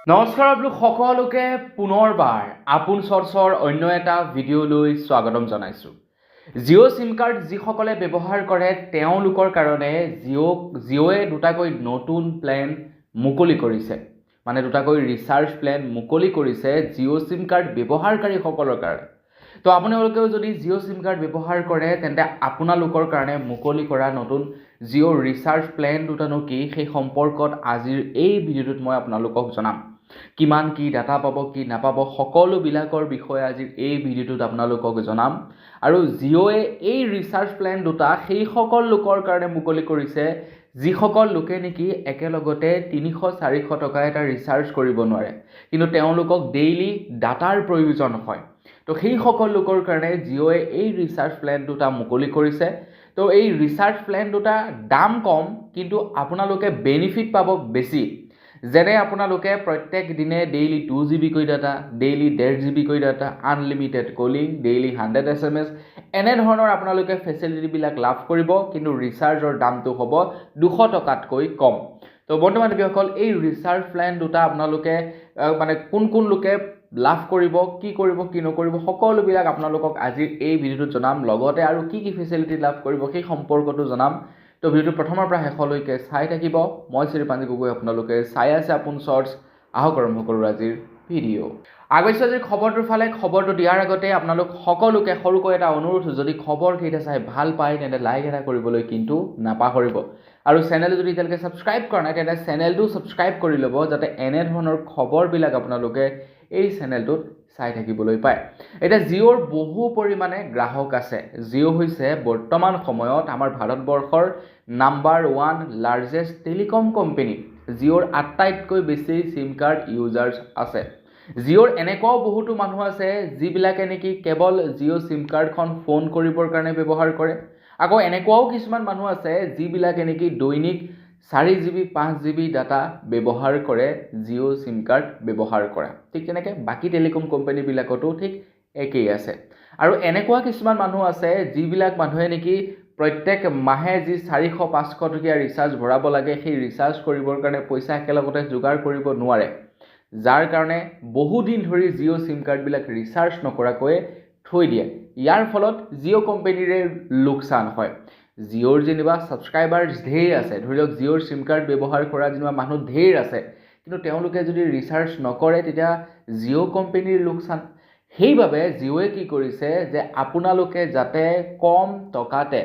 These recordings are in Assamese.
নমস্কাৰ আপোনালোক সকলোকে পুনৰবাৰ আপোন চৰ্চৰ অন্য এটা ভিডিঅ'লৈ স্বাগতম জনাইছোঁ। জিঅ' সিম কাৰ্ড যিসকলে ব্যৱহাৰ কৰে তেওঁলোকৰ কাৰণে জিঅ'য়ে দুটাকৈ নতুন প্লেন মুকলি কৰিছে। মানে দুটাকৈ ৰিচাৰ্জ প্লেন মুকলি কৰিছে জিঅ' সিম কাৰ্ড ব্যৱহাৰকাৰীসকলৰ কাৰণে। তো আপোনালোকেও যদি জিঅ' সিম কাৰ্ড ব্যৱহাৰ কৰে তেন্তে আপোনালোকৰ কাৰণে মুকলি কৰা নতুন জিঅ' ৰিচাৰ্জ প্লেন দুটানো কি সেই সম্পৰ্কত আজিৰ এই ভিডিঅ'টোত মই আপোনালোকক জনাম। কিমান কি ডাটা পাব কি নাপাব সকলোবিলাকৰ বিষয়ে আজিৰ এই ভিডিঅ'টোত আপোনালোকক জনাম। আৰু জিঅ'য়ে এই ৰিচাৰ্জ প্লেন দুটা সেইসকল লোকৰ কাৰণে মুকলি কৰিছে যিসকল লোকে নেকি একেলগতে 300-400 টকা এটা ৰিচাৰ্জ কৰিব নোৱাৰে, কিন্তু তেওঁলোকক ডেইলি ডাটাৰ প্ৰয়োজন হয়। তো সেইসকল লোকৰ কাৰণে জিঅ'য়ে এই ৰিচাৰ্জ প্লেন দুটা মুকলি কৰিছে। তো এই ৰিচাৰ্জ প্লেন দুটা দাম কম, কিন্তু আপোনালোকে বেনিফিট পাব বেছি। যেনে আপোনালোকে প্ৰত্যেক দিনে ডেইলি 2 GB কৈ ডাটা, ডেইলি 1.5 GB কৈ data, unlimited calling, daily 100 SMS এনেধৰণৰ আপোনালোকে ফেচিলিটিবিলাক লাভ কৰিব, কিন্তু ৰিচাৰ্জৰ দামটো হ'ব 200 টকাতকৈ কম। তো বন্ধু বান্ধৱীসকল, এই ৰিচাৰ্জ প্লেন দুটা আপোনালোকে মানে কোন লোকে লাভ কৰিব, কি নকৰিব সকলোবিলাক আপোনালোকক আজিৰ এই ভিডিঅ'টোত জনাম। লগতে আৰু কি ফেচিলিটি লাভ কৰিব সেই সম্পৰ্কটো জনাম। তো ভিডিঅ'টো প্ৰথমৰ পৰা শেষলৈকে চাই থাকিব। মই শ্ৰীপাঞ্জি গগৈ, আপোনালোকে চাই আছে আপোন চৰ্চ। আহক আৰম্ভ কৰোঁ আজিৰ ভিডিঅ'। আগবাঢ়িছোঁ আজিৰ খবৰটোৰ ফালে। খবৰটো দিয়াৰ আগতে আপোনালোক সকলোকে সৰুকৈ এটা অনুৰোধ, যদি খবৰকেইটা চাই ভাল পায় তেন্তে লাইক এটা কৰিবলৈ কিন্তু নাপাহৰিব। আৰু চেনেলটো যদি এতিয়ালৈকে ছাবস্ক্ৰাইব কৰা নাই তেন্তে চেনেলটো ছাবস্ক্ৰাইব কৰি ল'ব, যাতে এনেধৰণৰ খবৰবিলাক আপোনালোকে এই চেনেলটোত চাই থাকিবলৈ পায়। এতিয়া জিঅ'ৰ বহু পৰিমাণে গ্ৰাহক আছে। জিঅ' হৈছে বৰ্তমান সময়ত আমাৰ ভাৰতবৰ্ষৰ নাম্বাৰ 1 লাৰ্জেষ্ট টেলিকম কোম্পানী। জিঅ'ৰ আটাইতকৈ বেছি সিম কাৰ্ড ইউজাৰ্ছ আছে। জিঅ'ৰ এনেকুৱাও বহুতো মানুহ আছে যিবিলাকে নেকি কেৱল জিঅ' সিম কাৰ্ডখন ফোন কৰিবৰ কাৰণে ব্যৱহাৰ কৰে। আকৌ এনেকুৱাও কিছুমান মানুহ আছে যিবিলাকে নেকি দৈনিক 4 GB 5 GB ডাটা ব্যৱহাৰ কৰে জিঅ' সিম কাৰ্ড ব্যৱহাৰ কৰা। ঠিক তেনেকৈ বাকী টেলিকম কোম্পানীবিলাকতো ঠিক একেই আছে। আৰু এনেকুৱা কিছুমান মানুহ আছে যিবিলাক মানুহে নেকি প্ৰত্যেক মাহে যি 400-500 টকীয়া ৰিচাৰ্জ ভৰাব লাগে, সেই ৰিচাৰ্জ কৰিবৰ কাৰণে পইচা একেলগতে যোগাৰ কৰিব নোৱাৰে, যাৰ কাৰণে বহুদিন ধৰি জিঅ' সিম কাৰ্ডবিলাক ৰিচাৰ্জ নকৰাকৈ থৈ দিয়ে। ইয়াৰ ফলত জিঅ' কোম্পানীৰে লোকচান হয়। জিঅ'ৰ যেনিবা ছাবস্ক্ৰাইবাৰ্ছ ঢেৰ আছে, ধৰি লওক জিঅ'ৰ সিম কাৰ্ড ব্যৱহাৰ কৰা যেনিবা মানুহ ঢেৰ আছে, কিন্তু তেওঁলোকে যদি ৰিচাৰ্জ নকৰে তেতিয়া জিঅ' কোম্পানীৰ লোকচান। সেইবাবে জিঅ'য়ে কি কৰিছে যে আপোনালোকে যাতে কম টকাতে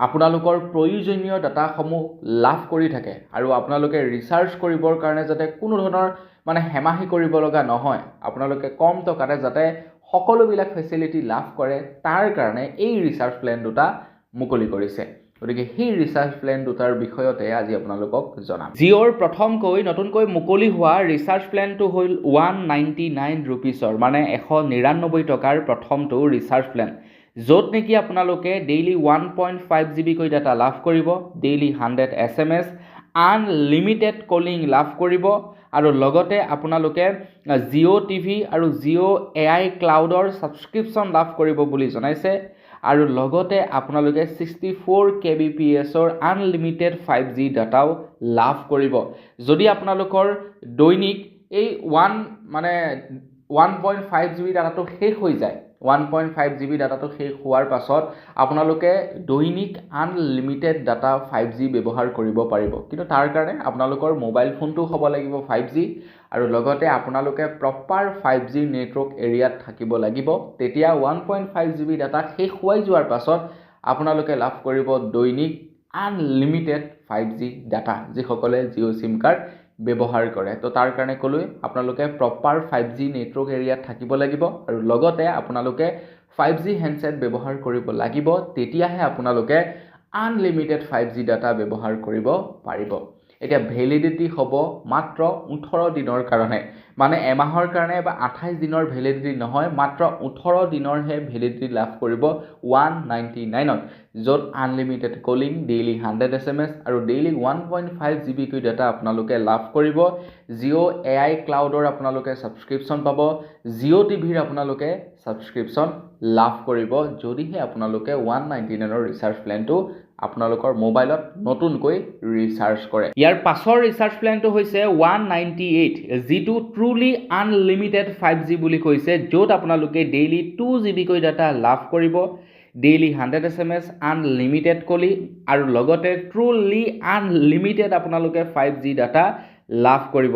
আপোনালোকৰ প্ৰয়োজনীয় ডাটাসমূহ লাভ কৰি থাকে আৰু আপোনালোকে ৰিচাৰ্জ কৰিবৰ কাৰণে যাতে কোনো ধৰণৰ হেমাহি কৰিব লগা নহয়, আপোনালোকে কম টকাতে যাতে সকলোবিলাক ফেচিলিটি লাভ কৰে, তাৰ কাৰণে এই ৰিচাৰ্জ প্লেন দুটা মুকলি কৰিছে। গতিকে সেই ৰিচাৰ্জ প্লেন দুটাৰ বিষয়তে আজি আপোনালোকক জনাম। জিঅ'ৰ প্ৰথমকৈ নতুনকৈ মুকলি হোৱা ৰিচাৰ্জ প্লেনটো হ'ল 199 ৰুপিছৰ, মানে 199 টকাৰ প্ৰথমটো ৰিচাৰ্জ প্লেন, য'ত নেকি আপোনালোকে ডেইলি 1.5 GB কৈ ডাটা লাভ কৰিব, ডেইলি 100 SMS, আনলিমিটেড কলিং লাভ কৰিব, আৰু লগতে আপোনালোকে জিঅ' টিভি আৰু জিঅ' AI ক্লাউডৰ ছাবস্ক্ৰিপশ্যন লাভ কৰিব বুলি জনাইছে। আৰু লগতে আপোনালোকে 64 kbps আনলিমিটেড 5G ডাটাও লাভ কৰিব। যদি আপোনালোকৰ দৈনিক এই 1.5 GB ডাটাটো শেষ হৈ যায়, 1.5 GB ডাটাটো শেষ হোৱাৰ পাছত আপোনালোকে দৈনিক আনলিমিটেড ডাটা 5G ব্যৱহাৰ কৰিব পাৰিব। কিন্তু তাৰ কাৰণে আপোনালোকৰ মোবাইল ফোনটো হ'ব লাগিব 5G, আৰু লগতে আপোনালোকে প্ৰপাৰ 5G নেটৱৰ্ক এৰিয়াত থাকিব লাগিব। তেতিয়া 1.5 GB ডাটা শেষ হৈ যোৱাৰ পাছত আপোনালোকে লাভ কৰিব দৈনিক আনলিমিটেড 5G ডাটা, যিসকলে জিঅ' সিম কাৰ্ড ব্যৱহাৰ কৰে। তো তাৰ কাৰণে ক'লোৱে আপোনালোকে প্ৰপাৰ 5G নেটৱৰ্ক এৰিয়াত থাকিব লাগিব, আৰু লগতে আপোনালোকে 5G হেণ্ডছেট ব্যৱহাৰ কৰিব লাগিব, তেতিয়াহে আপোনালোকে আনলিমিটেড 5G ডাটা ব্যৱহাৰ কৰিব পাৰিব। এতিয়া ভেলিডিটি হ'ব মাত্ৰ 18 দিনৰ কাৰণে, মানে এমাহৰ কাৰণে বা 28 দিনৰ ভেলিডিটি নহয়, মাত্ৰ 18 দিনৰহে ভেলিডিটি লাভ কৰিব 199ত, য'ত আনলিমিটেড কলিং, ডেইলি 100 SMS আৰু ডেইলি 1.5 GB কৈ ডাটা আপোনালোকে লাভ কৰিব। জিঅ' AI ক্লাউডৰ আপোনালোকে ছাবস্ক্ৰিপশ্যন পাব, জিঅ' টিভিৰ আপোনালোকে ছাবস্ক্ৰিপশ্যন লাভ কৰিব, যদিহে আপোনালোকে 199ৰ ৰিচাৰ্জ প্লেনটো আপোনালোকৰ মোবাইলত নতুনকৈ ৰিচাৰ্জ কৰে। ইয়াৰ পাছৰ ৰিচাৰ্জ প্লেনটো হৈছে 198, যিটো ট্ৰুলি আনলিমিটেড 5G বুলি কৈছে, য'ত আপোনালোকে ডেইলি 2 GB কৈ ডাটা লাভ কৰিব, ডেইলি 100 SMS আনলিমিটেড কলি, আৰু লগতে ট্ৰুলি আনলিমিটেড আপোনালোকে 5G ডাটা লাভ কৰিব।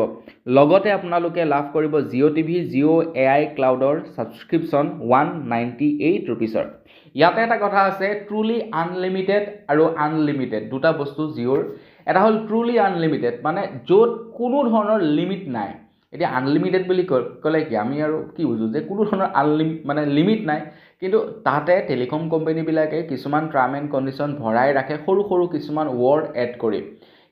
লগতে আপোনালোকে লাভ কৰিব জিঅ' টিভি, জিঅ' AI ক্লাউডৰ ছাবস্ক্ৰিপশ্যন 198 ৰুপিছৰ। ইয়াতে এটা কথা আছে, ট্ৰুলি আনলিমিটেড আৰু আনলিমিটেড দুটা বস্তু জিঅ'ৰ। এটা হ'ল ট্ৰুলি আনলিমিটেড, মানে য'ত কোনো ধৰণৰ লিমিট নাই। এতিয়া আনলিমিটেড বুলি ক'লে কি আমি আৰু কি বুজোঁ যে কোনো ধৰণৰ মানে লিমিট নাই, কিন্তু তাতে টেলিকম কোম্পানীবিলাকে কিছুমান টাৰ্ম এণ্ড কণ্ডিশ্যন ভৰাই ৰাখে সৰু সৰু কিছুমান ৱৰ্ড এড কৰি।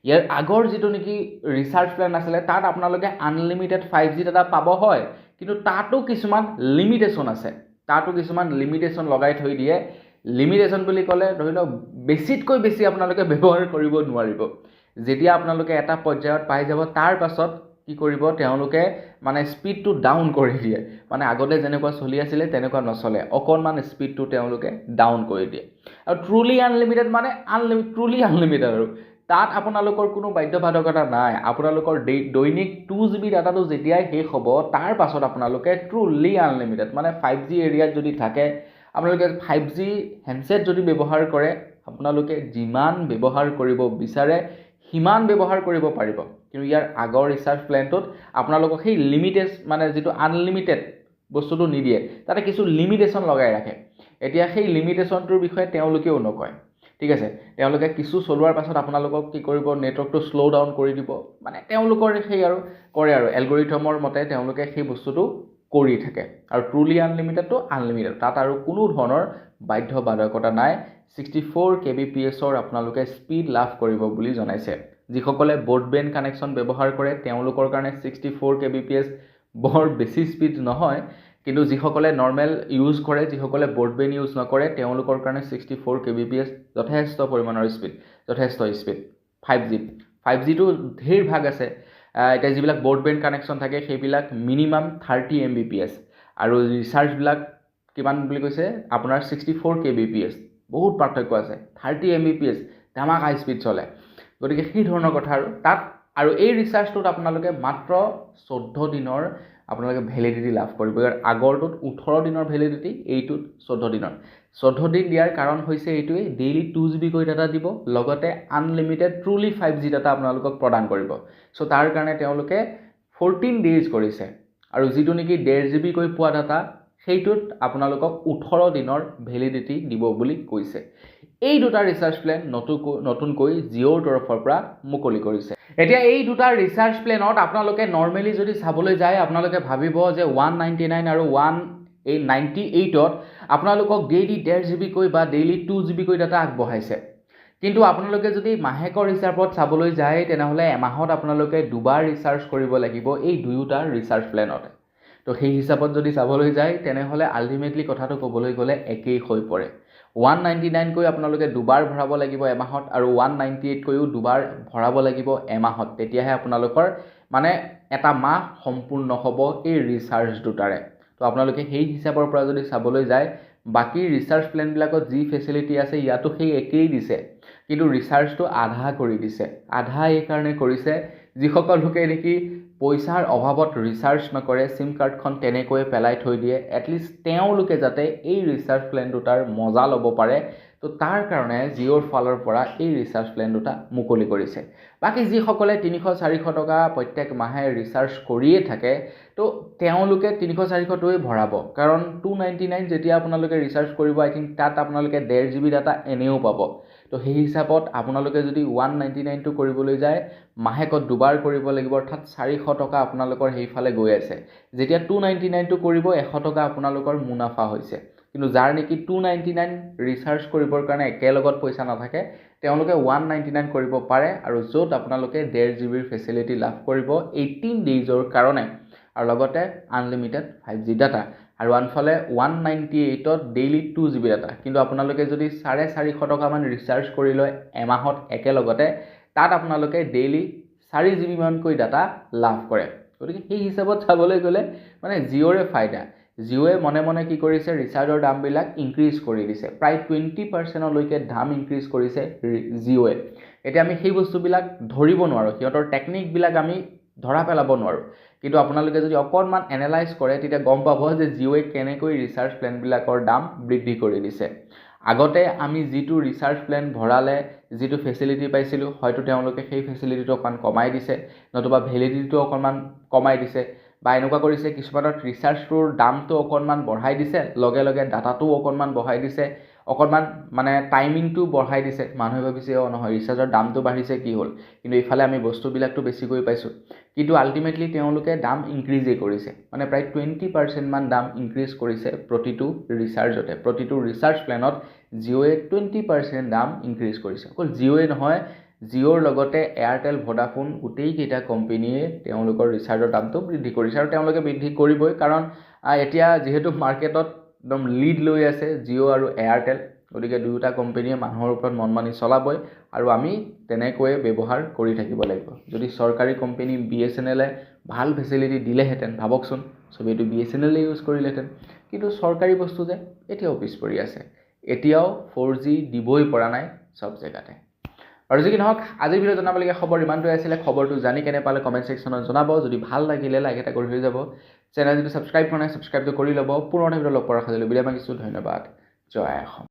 ইয়াৰ আগৰ যিটো নেকি ৰিচাৰ্জ প্লেন আছিলে তাত আপোনালোকে আনলিমিটেড 5G ডাটা পাব হয়, কিন্তু তাতো কিছুমান লিমিটেশ্যন আছে, তাতো কিছুমান লিমিটেশ্যন লগাই থৈ দিয়ে। লিমিটেশ্যন বুলি ক'লে ধৰি লওক বেছিতকৈ বেছি আপোনালোকে ব্যৱহাৰ কৰিব নোৱাৰিব। যেতিয়া আপোনালোকে এটা পৰ্যায়ত পাই যাব তাৰ পাছত কি কৰিব তেওঁলোকে মানে স্পীডটো ডাউন কৰি দিয়ে, মানে আগতে যেনেকুৱা চলি আছিলে তেনেকুৱা নচলে, অকণমান স্পীডটো তেওঁলোকে ডাউন কৰি দিয়ে। আৰু ট্ৰুলি আনলিমিটেড মানে ট্ৰুলি আনলিমিটেড, আৰু তাত আপোনালোকৰ কোনো বাধ্যবাধকতা নাই। আপোনালোকৰ দৈনিক 2 GB ডাটাটো যেতিয়াই শেষ হ'ব তাৰ পাছত আপোনালোকে ট্ৰুলি আনলিমিটেড মানে 5G এৰিয়াত যদি থাকে, আপোনালোকে 5G হেণ্ডছেট যদি ব্যৱহাৰ কৰে, আপোনালোকে যিমান ব্যৱহাৰ কৰিব বিচাৰে সিমান ব্যৱহাৰ কৰিব পাৰিব। কিন্তু ইয়াৰ আগৰ ৰিচাৰ্জ প্লেনটোত আপোনালোকক সেই লিমিটেড মানে যিটো আনলিমিটেড বস্তুটো নিদিয়ে, তাতে কিছু লিমিটেশ্যন লগাই ৰাখে। এতিয়া সেই লিমিটেশ্যনটোৰ বিষয়ে তেওঁলোকেও নকয়, ঠিক আছে। তেওঁলোকে কিছু চলোৱাৰ পাছত আপোনালোকক কি কৰিব, নেটৱৰ্কটো শ্ল' ডাউন কৰি দিব, মানে তেওঁলোকৰ সেই আৰু কৰে আৰু এলগৰিথমৰ মতে তেওঁলোকে সেই বস্তুটো কৰি থাকে। আৰু ট্ৰুলি আনলিমিটেডটো আনলিমিটেড, তাত আৰু কোনো ধৰণৰ বাধ্যবাধকতা নাই। 64 kbps আপোনালোকে স্পীড লাভ কৰিব বুলি জনাইছে। যিসকলে ব্ৰডবেণ্ড কানেকশ্যন ব্যৱহাৰ কৰে তেওঁলোকৰ কাৰণে 64 kbps বৰ বেছি স্পীড নহয়, কিন্তু যিসকলে নৰ্মেল ইউজ কৰে, যিসকলে ব্ৰডবেণ্ড ইউজ নকৰে তেওঁলোকৰ কাৰণে 64 kbps যথেষ্ট পৰিমাণৰ স্পীড, যথেষ্ট স্পীড। 5Gটো ঢেৰ ভাগ আছে। এতিয়া যিবিলাক ব্ৰডবেণ্ড কানেকশ্যন থাকে সেইবিলাক মিনিমাম 30 Mbps, আৰু ৰিচাৰ্জবিলাক কিমান বুলি কৈছে আপোনাৰ 64 kbps, বহুত পাৰ্থক্য আছে। 30 Mbps ধামাকা স্পীড চলে, গতিকে সেই ধৰণৰ কথা। আৰু তাত আৰু এই ৰিচাৰ্জটোত আপোনালোকে মাত্ৰ 14 দিনৰ আপোনালোকে ভেলিডিটি লাভ কৰিব। ইয়াৰ আগৰটোত 18 দিনৰ ভেলিডিটি, এইটোত 14 দিনৰ। 14 দিন দিয়াৰ কাৰণ হৈছে এইটোৱে, ডেইলি 2 GB কৈ ডাটা দিব, লগতে আনলিমিটেড ট্ৰুলি 5G ডাটা আপোনালোকক প্ৰদান কৰিব। চ' তাৰ কাৰণে তেওঁলোকে 14 ডেইজ কৰিছে। আৰু যিটো নেকি 1.5 GB কৈ পোৱা ডাটা সেইটোত আপোনালোকক 18 দিনৰ ভেলিডিটি দিব বুলি কৈছে। এই দুটা ৰিচাৰ্জ প্লেন নতুনকৈ জিঅ'ৰ তৰফৰ পৰা মুকলি কৰিছে। এতিয়া এই দুটা ৰিচাৰ্জ প্লেনত আপোনালোকে নৰ্মেলি যদি চাবলৈ যায় আপোনালোকে ভাবিব যে 199 আৰু 198ত আপোনালোকক ডেইলি 1.5 GB কৈ বা ডেইলি 2 GB কৈ ডাটা আগবঢ়াইছে। কিন্তু আপোনালোকে যদি মাহেকৰ হিচাপত চাবলৈ যায় তেনেহ'লে এমাহত আপোনালোকে দুবাৰ ৰিচাৰ্জ কৰিব লাগিব এই দুয়োটা ৰিচাৰ্জ প্লেনতে। তো সেই হিচাপত যদি চাবলৈ যায় তেনেহ'লে আল্টিমেটলি কথাটো ক'বলৈ গ'লে একেই হৈ পৰে। 199 কৈ আপোনালোকে দুবাৰ ভৰাব লাগিব এমাহত, আৰু 198 কৈও দুবাৰ ভৰাব লাগিব এমাহত। তেতিয়াহে আপোনালোকৰ মানে এটা মাহ সম্পূৰ্ণ হ'ব এই ৰিচাৰ্জ দুটাৰে। তো আপোনালোকে সেই হিচাপৰ পৰা যদি চাবলৈ যায় বাকী ৰিচাৰ্জ প্লেনবিলাকত যি ফেচিলিটি আছে ইয়াতো সেই একেই দিছে, কিন্তু ৰিচাৰ্জটো আধা কৰি দিছে। আধা এইকাৰণে কৰিছে যিসকল লোকে নেকি পইচাৰ অভাৱত ৰিচাৰ্জ নকৰে, চিম কাৰ্ডখন তেনেকৈয়ে পেলাই থৈ দিয়ে, এটলিষ্ট তেওঁলোকে যাতে এই ৰিচাৰ্জ প্লেন দুটাৰ মজা ল'ব পাৰে। তো তাৰ কাৰণে জিঅ'ৰ ফালৰ পৰা এই ৰিচাৰ্জ প্লেন দুটা মুকলি কৰিছে। বাকী যিসকলে 300-400 টকা প্ৰত্যেক মাহে ৰিচাৰ্জ কৰিয়ে থাকে, তো তেওঁলোকে 300-400টোৱে ভৰাব, কাৰণ 299 যেতিয়া আপোনালোকে ৰিচাৰ্জ কৰিব আই থিংক তাত আপোনালোকে 1.5 GB ডাটা এনেও পাব। তো সেই হিচাপত আপোনালোকে যদি 199টো কৰিবলৈ যায় মাহেকত দুবাৰ কৰিব লাগিব, অৰ্থাৎ 400 টকা আপোনালোকৰ সেইফালে গৈ আছে। যেতিয়া 299টো কৰিব 100 টকা আপোনালোকৰ মুনাফা হৈছে। কিন্তু যাৰ নেকি 299 ৰিচাৰ্জ কৰিবৰ কাৰণে একেলগত পইচা নাথাকে তেওঁলোকে 199 কৰিব পাৰে, আৰু য'ত আপোনালোকে 1.5 GBৰ ফেচিলিটি লাভ কৰিব 18 ডেইজৰ কাৰণে, আৰু লগতে আনলিমিটেড 5G ডাটা। আৰু আনফালে 198ত ডেইলি 2 GB ডাটা। কিন্তু আপোনালোকে যদি 450 টকামান ৰিচাৰ্জ কৰি লয় এমাহত একেলগতে, তাত আপোনালোকে ডেইলি 4 GB মানকৈ ডাটা লাভ কৰে। গতিকে সেই হিচাপত চাবলৈ গ'লে মানে জিঅ'ৰে ফাইদা। জিঅ'য়ে মনে মনে কি কৰিছে, ৰিচাৰ্জৰ দামবিলাক ইনক্ৰিজ কৰি দিছে। প্ৰায় 20%লৈকে দাম ইনক্ৰিজ কৰিছে জিঅ'য়ে। এতিয়া আমি সেই বস্তুবিলাক ধৰিব নোৱাৰোঁ, সিহঁতৰ টেকনিকবিলাক আমি ধৰা পেলাব নোৱাৰোঁ। কিন্তু আপোনালোকে যদি অকণমান এনালাইজ কৰে তেতিয়া গম পাব যে জিঅ'য়ে কেনেকৈ ৰিচাৰ্জ প্লেনবিলাকৰ দাম বৃদ্ধি কৰি দিছে। আগতে আমি যিটো ৰিচাৰ্জ প্লেন ভৰালে যিটো ফেচিলিটি পাইছিলোঁ, হয়তো তেওঁলোকে সেই ফেচিলিটিটো অকণমান কমাই দিছে, নতুবা ভেলিডিটিটো অকণমান কমাই দিছে, বা এনেকুৱা কৰিছে কিছুমানত ৰিচাৰ্জটোৰ দামটো অকণমান বঢ়াই দিছে, লগে লগে ডাটাটোও অকণমান বঢ়াই দিছে, অকণমান মানে টাইমিংটো বঢ়াই দিছে। মানুহে ভাবিছে নহয় ৰিচাৰ্জৰ দামটো বাঢ়িছে কি হ'ল, কিন্তু ইফালে আমি বস্তুবিলাকটো বেছিকৈ পাইছোঁ। কিন্তু আল্টিমেটলি তেওঁলোকে দাম ইনক্ৰিজেই কৰিছে, মানে প্ৰায় 20%মান দাম ইনক্ৰিজ কৰিছে প্ৰতিটো ৰিচাৰ্জতে। প্ৰতিটো ৰিচাৰ্জ প্লেনত জিঅ'য়ে 20% দাম ইনক্ৰিজ কৰিছে। অকল জিঅ'য়ে নহয়, জিঅ'ৰ লগতে এয়াৰটেল, ভোডাফোন গোটেইকেইটা কোম্পেনীয়ে তেওঁলোকৰ ৰিচাৰ্জৰ দামটো বৃদ্ধি কৰিছে, আৰু তেওঁলোকে বৃদ্ধি কৰিবই, কাৰণ এতিয়া যিহেতু মাৰ্কেটত একদম লিড লৈ আছে জিঅ' আৰু এয়াৰটেল, গতিকে দুয়োটা কোম্পেনীয়ে মানুহৰ ওপৰত মন মানি চলাবই, আৰু আমি তেনেকৈয়ে ব্যৱহাৰ কৰি থাকিব লাগিব। যদি চৰকাৰী কোম্পেনী BSNLে ভাল ফেচিলিটি দিলেহেঁতেন, ভাবকচোন চবেইটো BSNLে ইউজ কৰিলেহেঁতেন, কিন্তু চৰকাৰী বস্তু যে এতিয়াও পিছ পৰি আছে, এতিয়াও 4G দিবই পৰা নাই চব জেগাতে। আৰু যি কি নহওক, আজিৰ ভিডিঅ' জনাবলগীয়া খবৰ ইমানটোৱে আছিলে। খবৰটো জানি কেনে পালে কমেণ্ট ছেকশ্যনত জনাব। যদি ভাল লাগিলে লাইক এটা কৰি হৈ যাব। চেনেল যদি ছাবস্ক্ৰাইব কৰা নাই ছাবস্ক্ৰাইবটো কৰি ল'ব। পুনৰ ভিডিঅ' লগ পোৱাৰ আশা কৰিলোঁ। বিদায় মাগিছোঁ। ধন্যবাদ। জয় অসম।